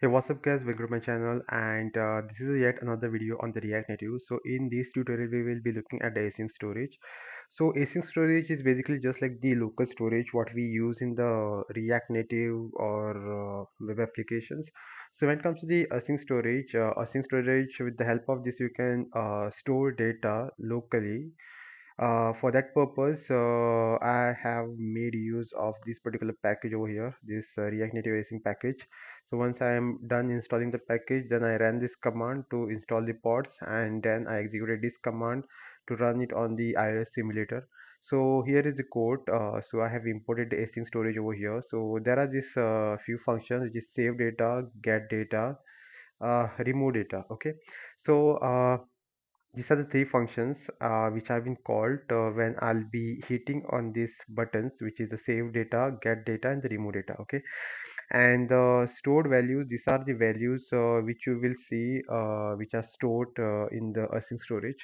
Hey, what's up guys, welcome to my channel, and this is yet another video on the React Native. So in this tutorial we will be looking at the async storage. So async storage is basically just like the local storage what we use in the React Native or web applications. So when it comes to the async storage, with the help of this you can store data locally. For that purpose, I have made use of this particular package over here, this React Native async package. So once I am done installing the package, then I ran this command to install the pods, and then I executed this command to run it on the iOS simulator. So here is the code. So I have imported the async storage over here. So there are these few functions, which is save data, get data, remove data. Okay. So these are the three functions which have been called when I'll be hitting on these buttons, which is the save data, get data, and the remove data. Okay, and the stored values, these are the values which you will see which are stored in the async storage.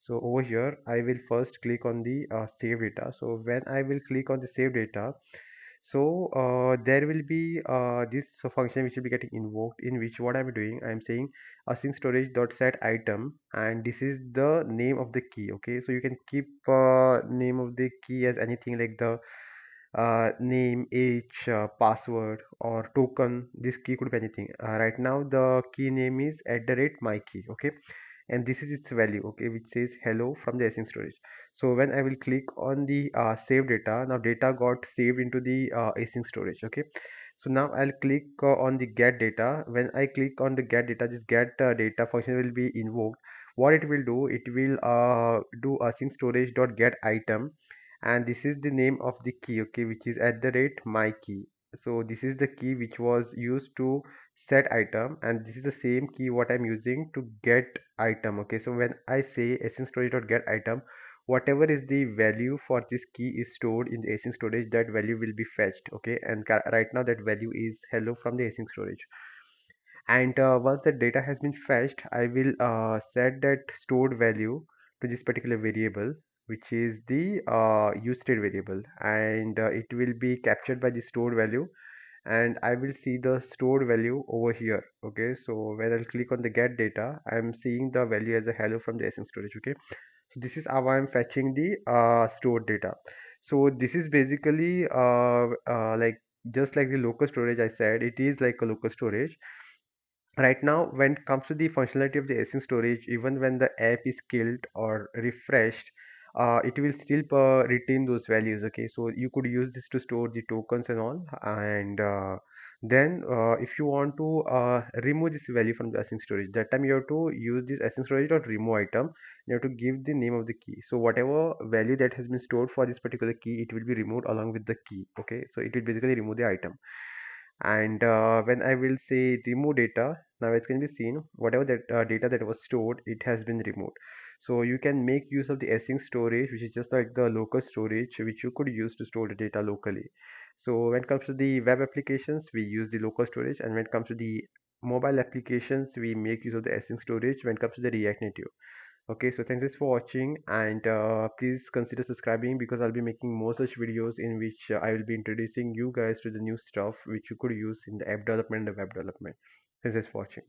So over here, I will first click on the save data. So when I will click on the save data, so there will be this function which will be getting invoked, in which what I'm doing, I'm saying async storage dot set item, and this is the name of the key. Okay, so you can keep name of the key as anything like the name, age, password, or token. This key could be anything. Right now the key name is @my key. Okay, and this is its value. Okay, which says hello from the async storage. So when I will click on the save data, now data got saved into the async storage. Okay, so now I'll click on the get data. When I click on the get data, this get data function will be invoked. What it will do, it will do async storage dot get item, and this is the name of the key. Okay, which is @my key. So this is the key which was used to set item, and this is the same key what I'm using to get item. Okay, so when I say async storage dot get item, whatever is the value for this key is stored in the async storage, that value will be fetched. Okay, and right now that value is hello from the async storage. And once the data has been fetched, I will set that stored value to this particular variable, which is the useState variable, and it will be captured by the stored value, and I will see the stored value over here. Okay, so when I'll click on the get data, I'm seeing the value as a hello from the async storage. Okay, so this is how I'm fetching the stored data. So this is basically like just like the local storage. I said it is like a local storage. Right now, when it comes to the functionality of the async storage, even when the app is killed or refreshed, it will still retain those values. Okay, so you could use this to store the tokens and all, and then if you want to remove this value from the async storage, that time you have to use this async storage dot remove item. You have to give the name of the key. So whatever value that has been stored for this particular key, it will be removed along with the key. Okay, so it will basically remove the item. And when I will say remove data, now it can be seen whatever that data that was stored, it has been removed. So you can make use of the async storage, which is just like the local storage which you could use to store the data locally. So when it comes to the web applications, we use the local storage, and when it comes to the mobile applications, we make use of the async storage when it comes to the React Native. Okay, so thanks for watching, and please consider subscribing, because I'll be making more such videos in which I will be introducing you guys to the new stuff which you could use in the app development and the web development. Thanks for watching.